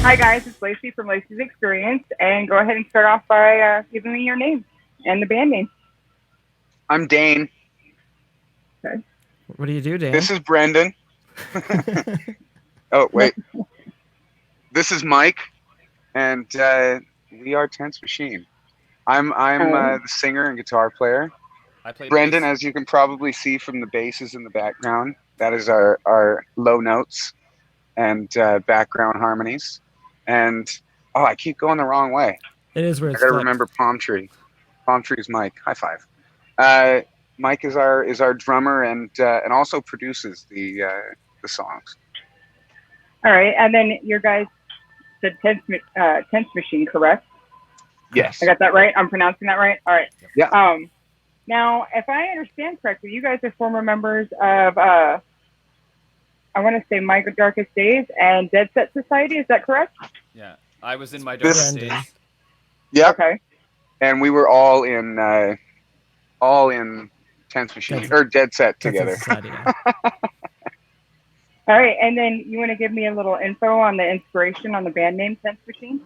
Hi guys, it's Lacey from Lacey's Experience, and go ahead and start off by giving me your name and the band name. I'm Dane. Okay. What do you do, Dan? This is Brendan. Oh, wait. This is Mike, and we are Tense Machine. I'm the singer and guitar player. I play Brendan, bass. as you can probably see from the basses in the background, that is our low notes and background harmonies. And I keep going the wrong way. It is where I it's got to flipped. remember Palm Tree. Palm Tree is Mike. High five. Mike is our drummer and also produces the songs. All right, and then your guys said Tense Machine, correct? Yes. I got that right? I'm pronouncing that right? All right. Yeah. Now, if I understand correctly, you guys are former members of, I want to say My Darkest Days and Dead Set Society. Is that correct? Yeah, I was in my This- darkest days. Yeah. Okay. And we were all in Tense Machine Dead- or Dead Set That's together. a society, yeah. All right, and then you want to give me a little info on the inspiration on the band name Tense Machine?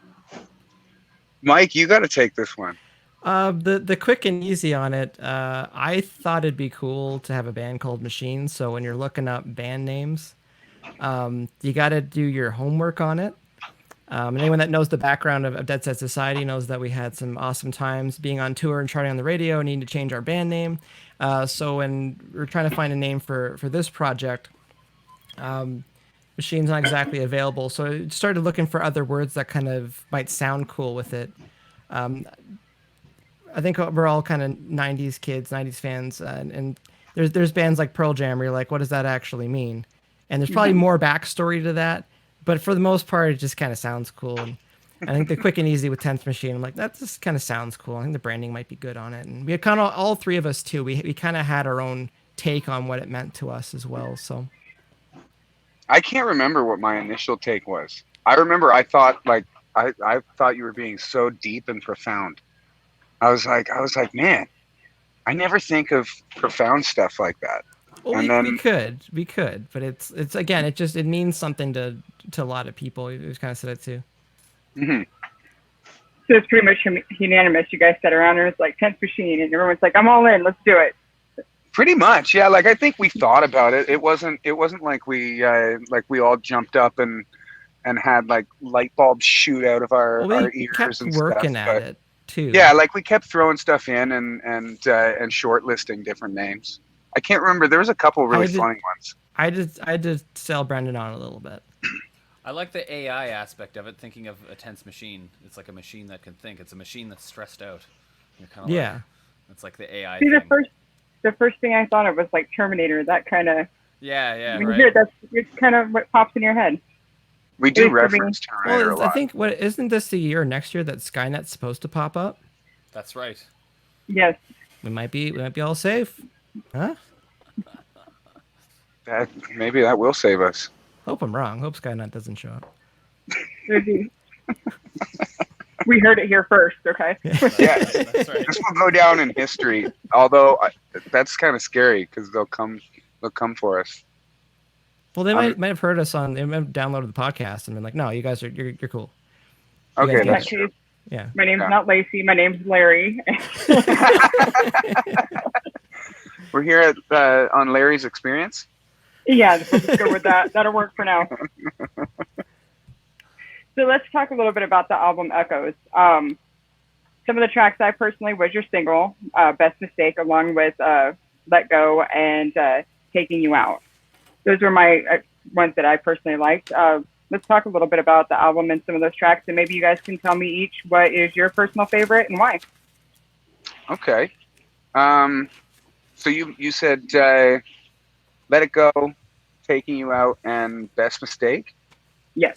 Mike, you got to take this one. The quick and easy on it. I thought it'd be cool to have a band called Machine. So when you're looking up band names, you got to do your homework on it. And anyone that knows the background of Dead Set Society knows that we had some awesome times being on tour and charting on the radio, and needing to change our band name. So when we're trying to find a name for this project, Machine's not exactly available. So I started looking for other words that kind of might sound cool with it. I think we're all kind of 90s kids, 90s fans, and there's bands like Pearl Jam where you're like, what does that actually mean? And there's probably more backstory to that, but for the most part, it just kind of sounds cool. And I think the quick and easy with 10th Machine, I'm like, that just kind of sounds cool. I think the branding might be good on it. And we had kind of, all three of us too, we kind of had our own take on what it meant to us as well. So I can't remember what my initial take was. I remember I thought I thought you were being so deep and profound. I was like, man, I never think of profound stuff like that. well, And we could, but it's again, it means something to a lot of people. You just kind of said it too. Mhm. So it's pretty much unanimous. You guys sat around and it's like Tense Machine, and everyone's like, I'm all in, let's do it. Pretty much, yeah. Like I think we thought about it. It wasn't like we all jumped up and had like light bulbs shoot out of our Well, we ears kept and working stuff. at But it too. yeah, like we kept throwing stuff in and shortlisting different names. I can't remember. There was a couple really funny ones. I did sell Brendan on a little bit. I like the AI aspect of it, thinking of a tense machine. It's like a machine that can think. It's a machine that's stressed out. You're kind of Yeah. It's like the AI See, thing. the first thing I thought of was like Terminator. That kind of, Yeah, when you hear right. it, it's kind of what pops in your head. We do It is for me. reference Terminator a Well, I lot. think isn't this the year or next year that Skynet's supposed to pop up? That's right. Yes. We might be all safe, huh? Maybe that will save us. Hope I'm wrong. Hope Skynet doesn't show up. Maybe. We heard it here first, okay? Yes. That's right. This will go down in history. Although that's kind of scary because they'll come for us. Well, they might have heard us on. They might have downloaded the podcast and been like, "No, you guys you're cool." You Okay, guys In get that that's it. true. case, Yeah. my name's Yeah. not Lacey. My name's Larry. We're here at on Larry's Experience. Yeah, let's go with that. That'll work for now. So let's talk a little bit about the album Echoes. Some of the tracks I personally was your single, Best Mistake, along with Let Go and Taking You Out. Those were my ones that I personally liked. Let's talk a little bit about the album and some of those tracks, and maybe you guys can tell me each what is your personal favorite and why. Okay. So you said Let It Go, Taking You Out, and Best Mistake. Yes.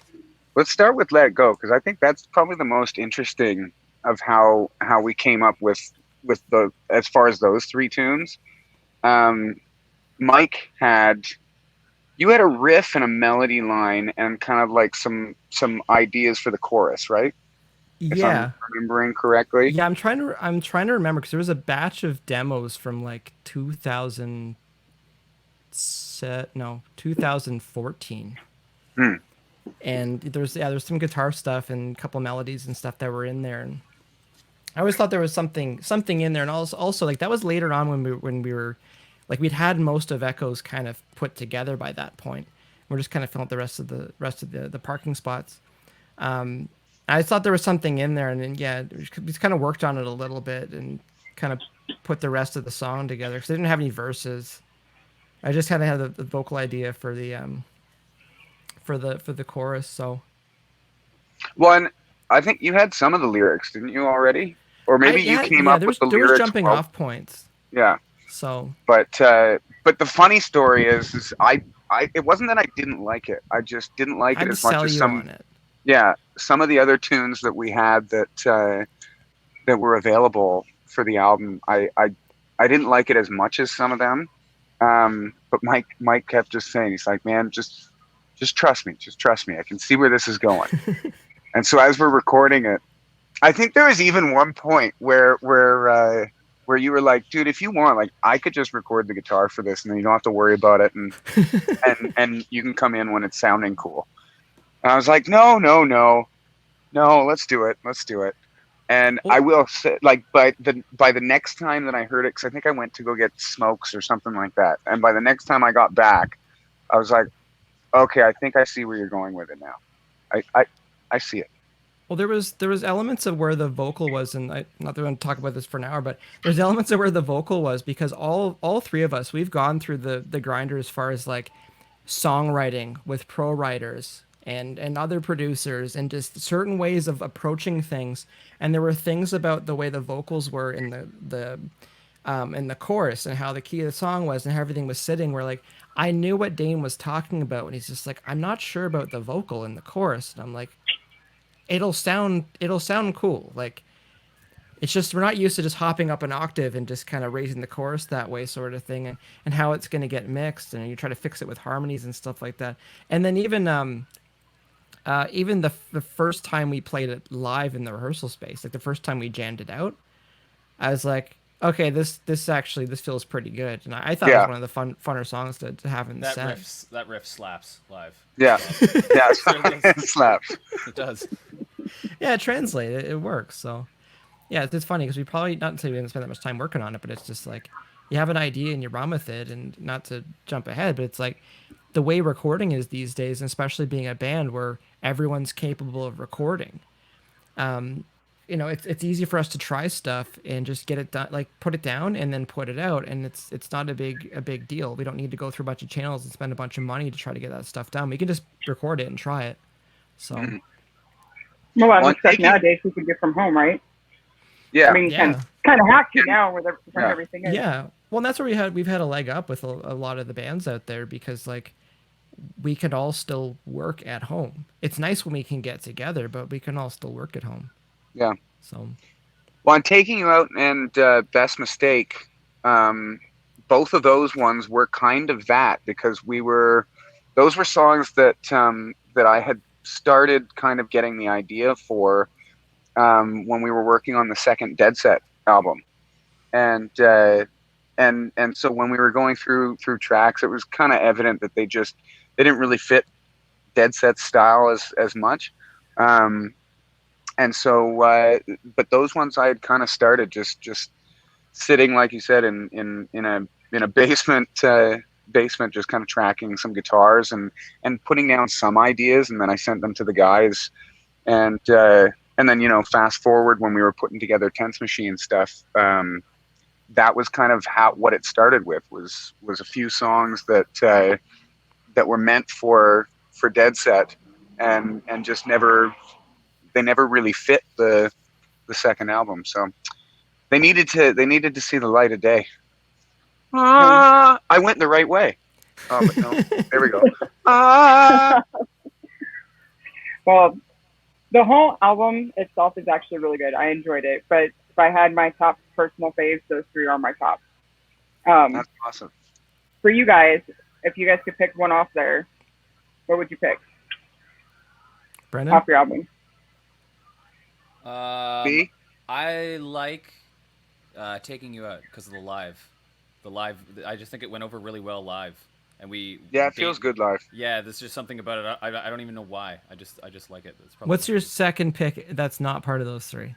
Let's start with Let It Go because I think that's probably the most interesting of how we came up with the as far as those three tunes. Mike had a riff and a melody line and kind of like some ideas for the chorus, right? If Yeah. I'm remembering correctly. Yeah, I'm trying to remember because there was a batch of demos from like 2014. And there's some guitar stuff and a couple melodies and stuff that were in there, and I always thought there was something in there. And also like that was later on when we were like we'd had most of Echoes kind of put together by that point. We're just kind of filling out the rest of the parking spots. I thought there was something in there, and then, yeah, we just kind of worked on it a little bit and kind of put the rest of the song together because I didn't have any verses. I just kind of had the vocal idea for the chorus. So Well, and I think you had some of the lyrics, didn't you already? Or maybe you came up with the there was lyrics. jumping off points. Yeah, So but the funny story is I it wasn't that I didn't like it. I just didn't like I it had to as much sell as you on it. some of the other tunes that we had that were available for the album. I didn't like it as much as some of them. But Mike kept just saying, he's like, man, just trust me, just trust me. I can see where this is going. And so as we're recording it, I think there was even one point where you were like, dude, if you want, like, I could just record the guitar for this, and then you don't have to worry about it, and you can come in when it's sounding cool. And I was like, no, let's do it. And I will say, like, by the next time that I heard it, because I think I went to go get smokes or something like that, and by the next time I got back, I was like, okay, I think I see where you're going with it now. I see it. Well, there was elements of where the vocal was, and I not that I want to talk about this for an hour, but there's elements of where the vocal was because all three of us we've gone through the grinder as far as like songwriting with pro writers and other producers and just certain ways of approaching things. And there were things about the way the vocals were in the chorus and how the key of the song was and how everything was sitting where like I knew what Dane was talking about when he's just like, I'm not sure about the vocal in the chorus. And I'm like, it'll sound cool. Like it's just we're not used to just hopping up an octave and just kind of raising the chorus that way sort of thing and how it's going to get mixed and you try to fix it with harmonies and stuff like that. And then even the first time we played it live in the rehearsal space, like the first time we jammed it out, I was like, okay, this feels pretty good, and I thought it was one of the funner songs to have in the set. That riff slaps live. Yeah, yeah, it slaps. It does. Yeah, it translates. It works. So, yeah, it's funny because we probably not to say we didn't spend that much time working on it, but it's just like you have an idea and you run with it, and not to jump ahead, but it's like the way recording is these days, and especially being a band where everyone's capable of recording. It's easy for us to try stuff and just get it done, like put it down and then put it out, and it's not a big deal. We don't need to go through a bunch of channels and spend a bunch of money to try to get that stuff done. We can just record it and try it. So, a lot of stuff nowadays we can get from home, right? Yeah, I mean, kind of hacked it now with everything. Yeah, well, and that's where we've had a leg up with a lot of the bands out there because like we can all still work at home. It's nice when we can get together, but we can all still work at home. Yeah. So, well, on Taking You Out and Best Mistake, both of those ones were kind of that because those were songs that I had started kind of getting the idea for when we were working on the second Dead Set album, and so when we were going through tracks, it was kind of evident that they didn't really fit Dead Set's style as much. And so, but those ones I had kind of started just sitting, like you said, in a basement, just kind of tracking some guitars and putting down some ideas, and then I sent them to the guys, and then fast forward when we were putting together Tense Machine stuff, that was kind of what it started with was a few songs that were meant for Dead Set, and just never really fit the second album, so they needed to see the light of day. I went the right way. Oh, but no, there we go. Well, the whole album itself is actually really good. I enjoyed it, but if I had my top personal faves, those three are my top. That's awesome. For you guys, if you guys could pick one off there, what would you pick? Brendan? Off your album. I like Taking You Out because of the live. I just think it went over really well live. and we. Yeah, it feels good live. Yeah, there's just something about it. I don't even know why. I just like it. It's probably What's your second pick that's not part of those three?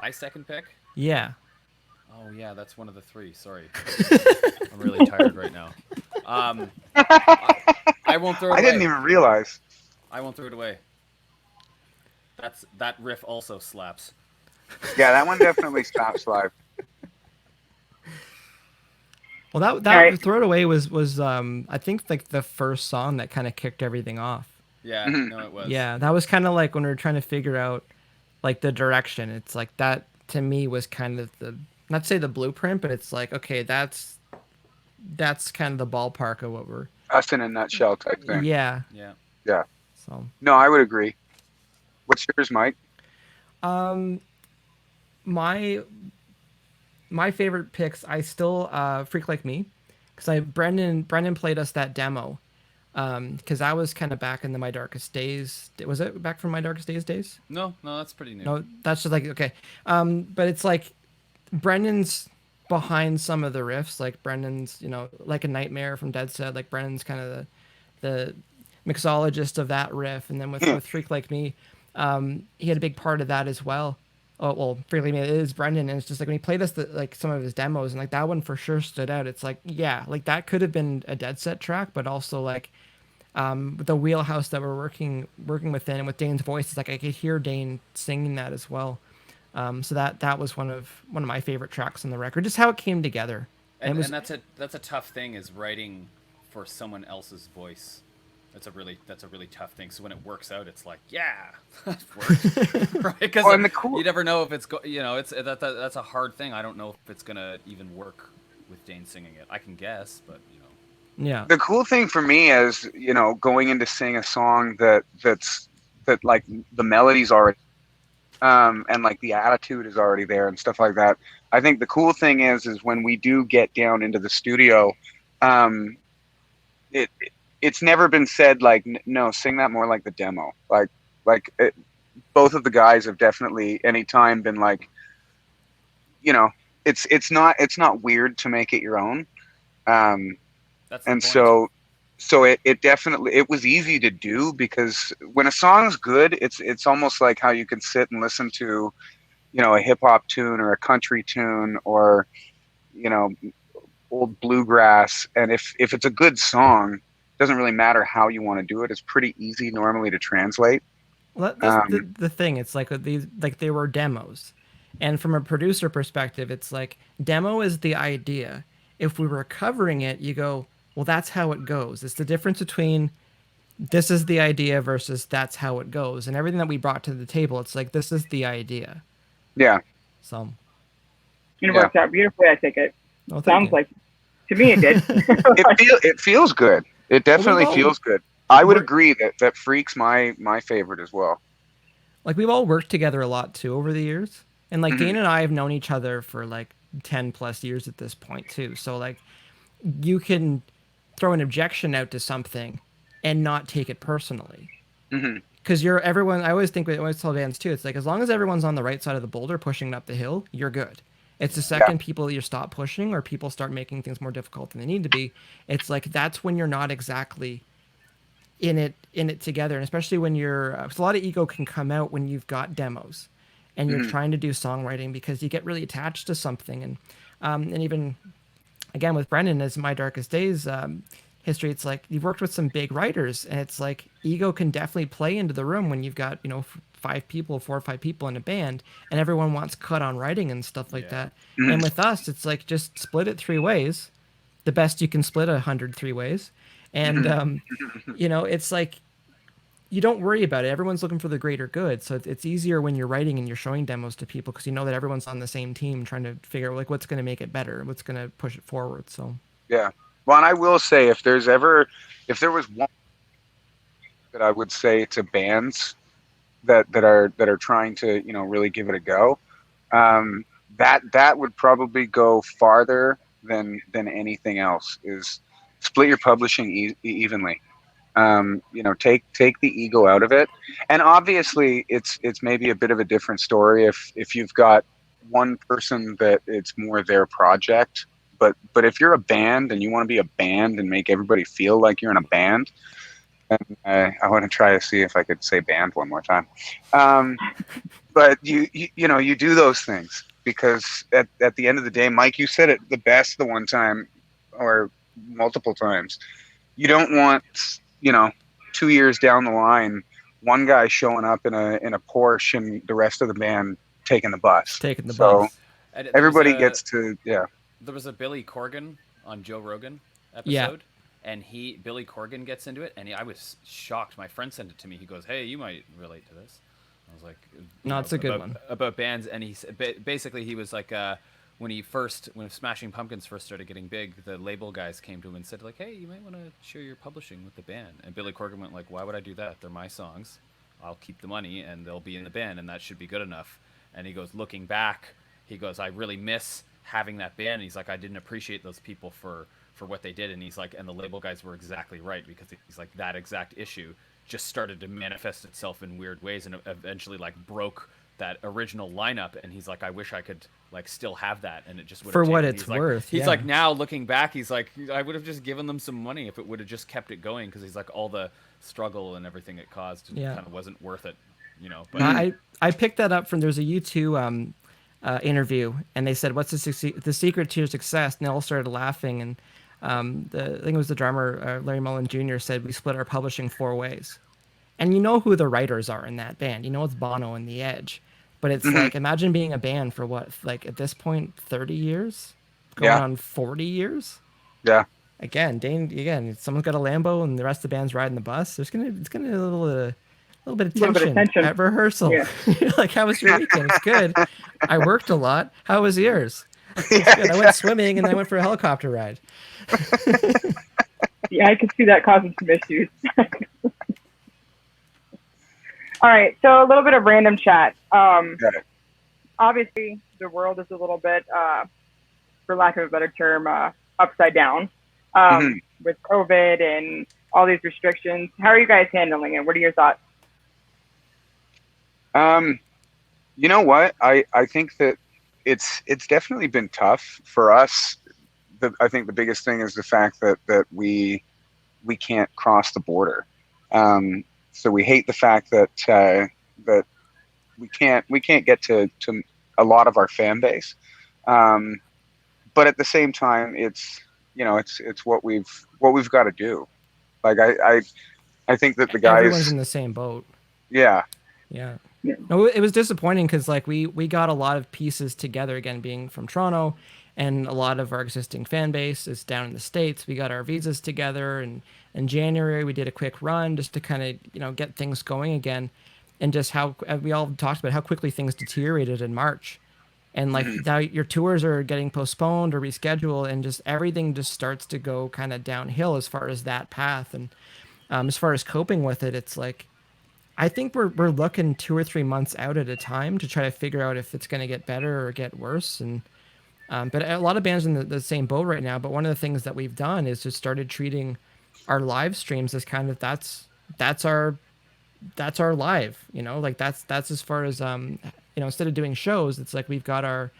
my second pick? Yeah. Oh yeah, that's one of the three. Sorry, I'm really tired right now. I won't throw it I away. didn't even realize. I won't throw it away. That riff also slaps. Yeah, that one definitely stops live. Well, that Right. Throw It Away was I think like the first song that kind of kicked everything off. Yeah, Mhm. no, it was. Yeah, that was kind of like when we were trying to figure out like the direction. It's like that to me was kind of the, not to say the blueprint, but it's like, okay, that's kind of the ballpark of what we're. Us in a nutshell type thing. Yeah. Yeah. Yeah. So No, I would agree. What's yours, Mike? my favorite picks, I still Freak Like Me, because Brendan played us that demo, because I was kind of back in the My Darkest Days. Was it back from My Darkest Days? No, that's pretty new. No, that's just like, okay. But it's like Brendan's behind some of the riffs. Like Brendan's, Like a Nightmare from Dead Set. Like Brendan's kind of the mixologist of that riff. And then with Freak Like Me, he had a big part of that as well. Oh, well, Freak Like Me, it is Brendan. And it's just like when he played us like some of his demos, and like that one for sure stood out. It's like, yeah, like that could have been a Dead Set track, but also like the wheelhouse that we're working within, and with Dane's voice, it's like I could hear Dane singing that as well. So that was one of my favorite tracks on the record, just how it came together. And, it was, and that's a tough thing, is writing for someone else's voice. That's a really tough thing. So when it works out, it's like, yeah, that works, right? Because Well, and the cool- you never know if it's that's a hard thing. I don't know if it's gonna even work with Dane singing it. I can guess, but yeah, The cool thing for me is, going in to sing a song that like the melody's already, and like the attitude is already there and stuff like that. I think the cool thing is when we do get down into the studio, it's never been said like, no, sing that more like the demo. Both of the guys have definitely anytime been like, it's not weird to make it your own. that's the And point. so it definitely, it was easy to do, because when a song's good, it's almost like how you can sit and listen to, a hip hop tune or a country tune or, old bluegrass. And if it's a good song, it doesn't really matter how you want to do it. It's pretty easy normally to translate. well, that's the thing. It's like with these, like they were demos, and from a producer perspective, it's like demo is the idea. If we were covering it, you go, well, that's how it goes. It's the difference between this is the idea versus that's how it goes, and everything that we brought to the table, it's like this is the idea. Yeah. So, It worked out beautifully, I think it. well, thank Sounds you. like, to me, it did. It feels good. It definitely all- feels good. I would we're- agree that Freak's my favorite as well. Like we've all worked together a lot too over the years, and like Dane and I have known each other for like 10 plus years at this point too. So like you can throw an objection out to something and not take it personally, Hmm. because you're everyone. I always tell bands too, it's like as long as everyone's on the right side of the boulder pushing up the hill, you're good. It's the second people you stop pushing or people start making things more difficult than they need to be, it's like that's when you're not exactly in it together. And especially when you're 'cause a lot of ego can come out when you've got demos and you're trying to do songwriting, because you get really attached to something. And even again with Brendan, as My Darkest Days history, it's like you've worked with some big writers, and it's like ego can definitely play into the room when you've got 4 or 5 people in a band, and everyone wants cut on writing and stuff like that. And with us, it's like just split it 3 ways, the best you can split 100 3 ways, and it's like you don't worry about it. Everyone's looking for the greater good, so it's easier when you're writing and you're showing demos to people, because you know that everyone's on the same team trying to figure out like what's going to make it better, what's going to push it forward. So Yeah. Well, and I will say, if there was one that I would say to bands that are trying to really give it a go, that would probably go farther than anything else, is split your publishing evenly. Take the ego out of it. And obviously it's maybe a bit of a different story if you've got one person that it's more their project, but if you're a band and you want to be a band and make everybody feel like you're in a band, I want to try to see if I could say band one more time. But you know, you do those things because at the end of the day, Mike, you said it the best the one time or multiple times. You don't want, you know, 2 years down the line, one guy showing up in a Porsche and the rest of the band taking the bus. Taking the So bus. And everybody gets to, yeah. There was a Billy Corgan on Joe Rogan Yeah. episode, and Billy Corgan gets into it, and I was shocked. My friend sent it to me. He goes, "Hey, you might relate to this." I was like, No, it's a good about, one. about bands, and basically he was like, when Smashing Pumpkins first started getting big, the label guys came to him and said like, "Hey, you might want to share your publishing with the band." And Billy Corgan went like, "Why would I do that? They're my songs. I'll keep the money, and they'll be in the band, and that should be good enough." And he goes, looking back, he goes, "I really miss having that band." And he's like, "I didn't appreciate those people for what they did." And he's like, and the label guys were exactly right, because he's like, that exact issue just started to manifest itself in weird ways and eventually like broke that original lineup. And he's like, "I wish I could like still have that." And it just would For have what taken- it's he's like- worth, He's yeah. like, now looking back, he's like, I would have just given them some money if it would have just kept it going, because he's like, all the struggle and everything it caused Yeah. kind of wasn't worth it, you know. But I picked that up from, there's a U2 interview, and they said, "What's the secret to your success?" And they all started laughing, and I think it was the drummer, Larry Mullen Jr. said, "We split our publishing 4 ways." And you know who the writers are in that band. You know it's Bono and The Edge. But it's like, imagine being a band for what, like at this point, 30 years? Going Yeah. on 40 years? Yeah. Again, someone's got a Lambo and the rest of the band's riding the bus. It's gonna be a little bit of tension at rehearsal. Yeah. You're like, "How was your weekend?" "It's good. I worked a lot. How was yours?" "It's good. I went swimming and I went for a helicopter ride." Yeah, I could see that causing some issues. All right, so a little bit of random chat. Got it. Obviously, the world is a little bit, for lack of a better term, upside down with COVID and all these restrictions. How are you guys handling it? What are your thoughts? You know what? I think that it's definitely been tough for us. I think the biggest thing is the fact that we can't cross the border. So we hate the fact that that we can't get to a lot of our fan base. But at the same time, it's what we've got to do. Like I think that the guys, Everyone's in the same boat. yeah. Yeah. Yeah. No, it was disappointing because like we got a lot of pieces together, again, being from Toronto, and a lot of our existing fan base is down in the States. We got our visas together, and in January we did a quick run just to kind of, get things going again, and just how we all talked about how quickly things deteriorated in March. And like now your tours are getting postponed or rescheduled, and just everything just starts to go kind of downhill as far as that path. And as far as coping with it, it's like, I think we're looking 2 or 3 months out at a time to try to figure out if it's going to get better or get worse. And but a lot of bands in the same boat right now. But one of the things that we've done is just started treating our live streams as kind of that's our live, like that's as far as instead of doing shows, it's like we've got our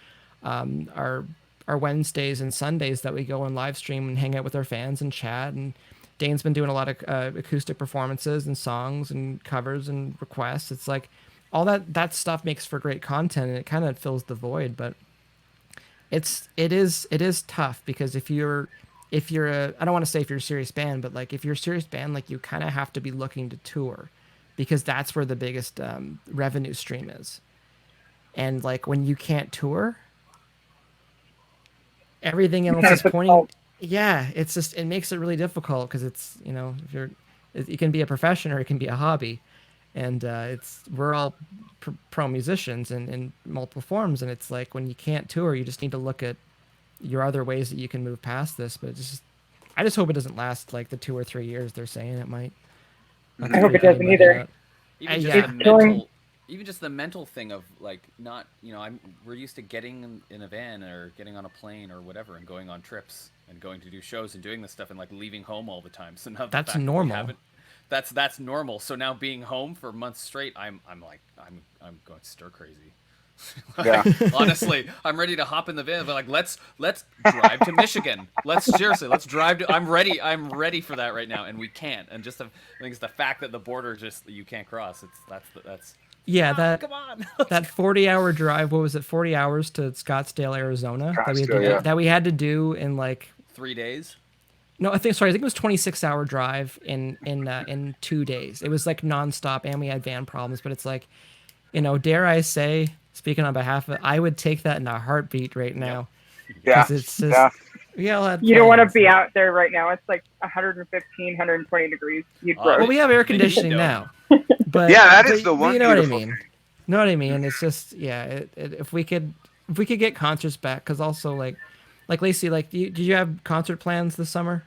Wednesdays and Sundays that we go and live stream and hang out with our fans and chat. And Dane's been doing a lot of acoustic performances and songs and covers and requests. It's like all that stuff makes for great content, and it kind of fills the void. But it is tough, because if you're I don't want to say if you're a serious band, but like if you're a serious band, like you kind of have to be looking to tour, because that's where the biggest revenue stream is. And like when you can't tour, everything else is pointing. Yeah, it's just, it makes it really difficult, because it's, if it can be a profession or it can be a hobby, and we're all pro musicians in multiple forms, and it's like when you can't tour, you just need to look at your other ways that you can move past this. But I just hope it doesn't last like the 2 or 3 years they're saying it might. I hope it doesn't either. Even just the mental thing of like not, we're used to getting in a van or getting on a plane or whatever and going on trips and going to do shows and doing this stuff and like leaving home all the time. So now that's normal. That's normal. So now being home for months straight, I'm going stir crazy. Yeah. Honestly, I'm ready to hop in the van. But like, let's drive to Michigan. Let's drive to. I'm ready. I'm ready for that right now, and we can't. And just I think it's the fact that the border just you can't cross. That's Yeah, come on. that 40-hour drive. What was it? 40 hours to Scottsdale, Arizona. Scottsdale, yeah. That we had to do in like 3 days. no, I think it was 26-hour drive in 2 days. It was like nonstop, and we had van problems. But it's like, dare I say, speaking on behalf of, I would take that in a heartbeat right now. Yeah. 'Cause it's just, Yeah. we all had You don't want to plans. be out there right now. It's like 115, 120 degrees. You'd Oh, gross. Well, we have air conditioning don't. now. But Yeah, that is but the one You know what I beautiful mean? thing. Know what I mean? It's just if we could get concerts back, because also like Lacey, like did you have concert plans this summer?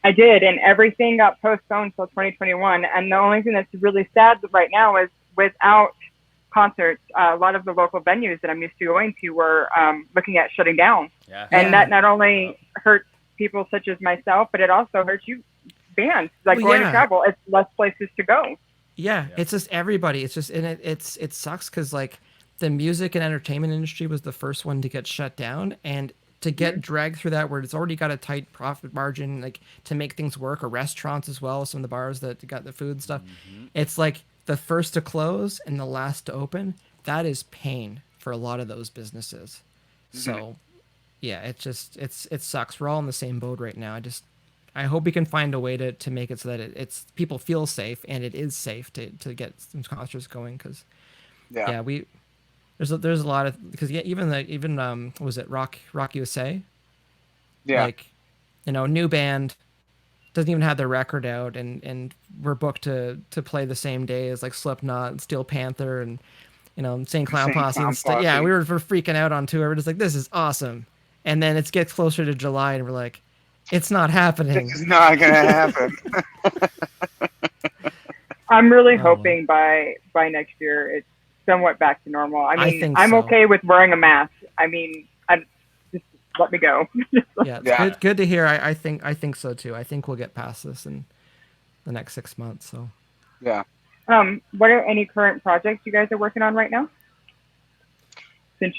I did, and everything got postponed till 2021. And the only thing that's really sad right now is without concerts, a lot of the local venues that I'm used to going to were looking at shutting down. Yeah. And Yeah. that not only hurts people such as myself, but it also hurts you bands. Like Well, going yeah. to travel, it's less places to go. Yeah, Yeah. it's just everybody. It's just and it sucks because like the music and entertainment industry was the first one to get shut down, and to get dragged through that where it's already got a tight profit margin, like to make things work, or restaurants as well, some of the bars that got the food and stuff. It's like the first to close and the last to open. That is pain for a lot of those businesses. So yeah, it sucks. We're all in the same boat right now. I hope we can find a way to make it so that it's people feel safe, and it is safe to get some concerts going, because Yeah. there's a lot of, because even what was it Rock USA, Yeah. like new band, doesn't even have their record out, and we're booked to play the same day as like Slipknot and Steel Panther and Insane Clown Insane Posse Clown and stuff. Yeah, Posse. we're freaking out on tour. We're just like, this is awesome, and then it gets closer to July, and we're like, it's not happening. This is not gonna happen. I'm really Oh. hoping by next year it's somewhat back to normal. I mean, think I'm so. okay with wearing a mask. I mean, just let me go. Yeah, it's Yeah. good to hear. I think so too. I think we'll get past this in the next 6 months. So Yeah. What are any current projects you guys are working on right now? Since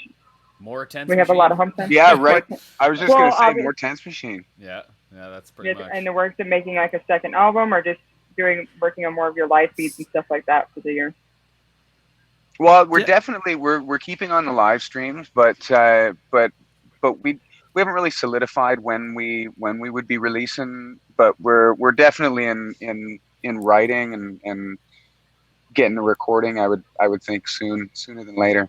More tense. we have a lot of home tents. Yeah, right. I was just Well, gonna say obvi- more Tense Machine. Yeah, that's pretty much. in the works of making like a second album, or just working on more of your live feeds and stuff like that for the year. Well, we're Yeah. definitely we're keeping on the live streams, but we haven't really solidified when we would be releasing. But we're definitely in writing and getting the recording. I would think sooner than later.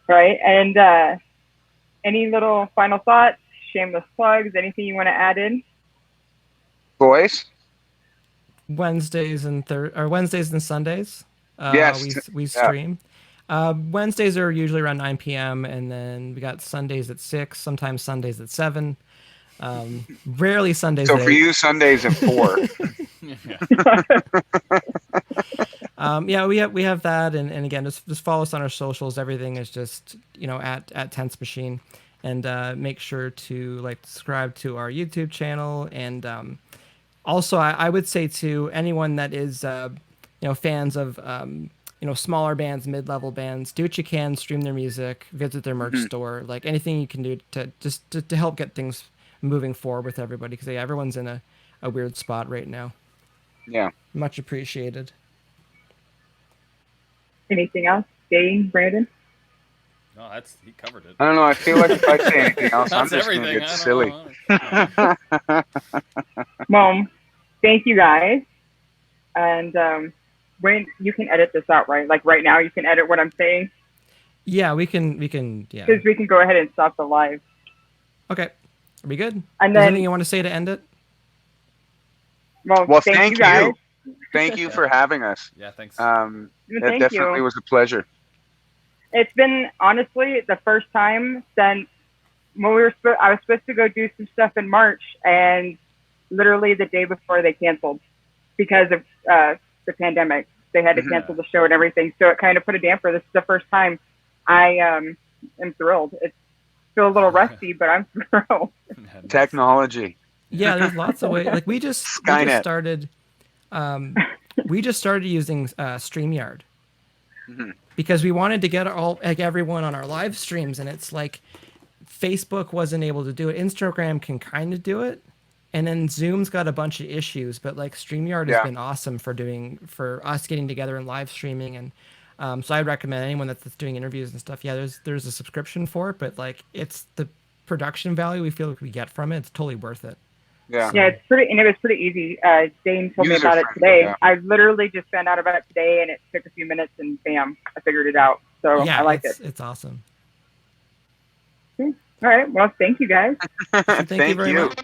Right. And any little final thoughts, shameless plugs, anything you want to add in? Boys, Wednesdays and Sundays. Yes. we Yeah. stream. Wednesdays are usually around 9 p.m. and then we got Sundays at 6. Sometimes Sundays at 7. Rarely Sundays. so at for 8. you, Sundays at 4. Yeah, we have that, and again, just follow us on our socials. Everything is just at Tense Machine, and make sure to subscribe to our YouTube channel, and also I would say to anyone that is fans of smaller bands, mid-level bands, do what you can, stream their music, visit their merch store, like anything you can do to help get things moving forward with everybody, because everyone's in a weird spot right now. Yeah. Much appreciated. Anything else? Dane, Brandon? No, he covered it. I don't know. I feel like if I say anything else, I'm That's just gonna everything. get I silly. don't know. Well, thank you guys. And when you can edit this out, right? Like right now, you can edit what I'm saying, Yeah, we can. Yeah. because we can go ahead and stop the live. Okay. Are we good? And Is there then, anything you want to say to end it? well, Well, thank you guys. Thank you for having us. Yeah, thanks. Well, It thank definitely you. was a pleasure. It's been honestly the first time since when I was supposed to go do some stuff in March, and literally the day before they canceled because of the pandemic. They had to cancel the show and everything, so it kind of put a damper. This is the first time. I am thrilled. It's still a little rusty, but I'm thrilled. Technology. Yeah, there's lots of ways. Like we just Skynet. started. We just started using StreamYard. because we wanted to get everyone on our live streams, and it's like Facebook wasn't able to do it. Instagram can kind of do it, and then Zoom's got a bunch of issues. But like StreamYard has been awesome for us getting together and live streaming, and so I recommend anyone that's doing interviews and stuff. Yeah, there's a subscription for it, but like it's the production value we feel like we get from it. It's totally worth it. Yeah. Yeah, it's pretty, and it was pretty easy. Dane told me about it User-friendly, today. yeah. I literally just found out about it today, and it took a few minutes, and bam, I figured it out. So Yeah, I liked it. It's awesome. All right. Well, thank you guys. Thank you very much.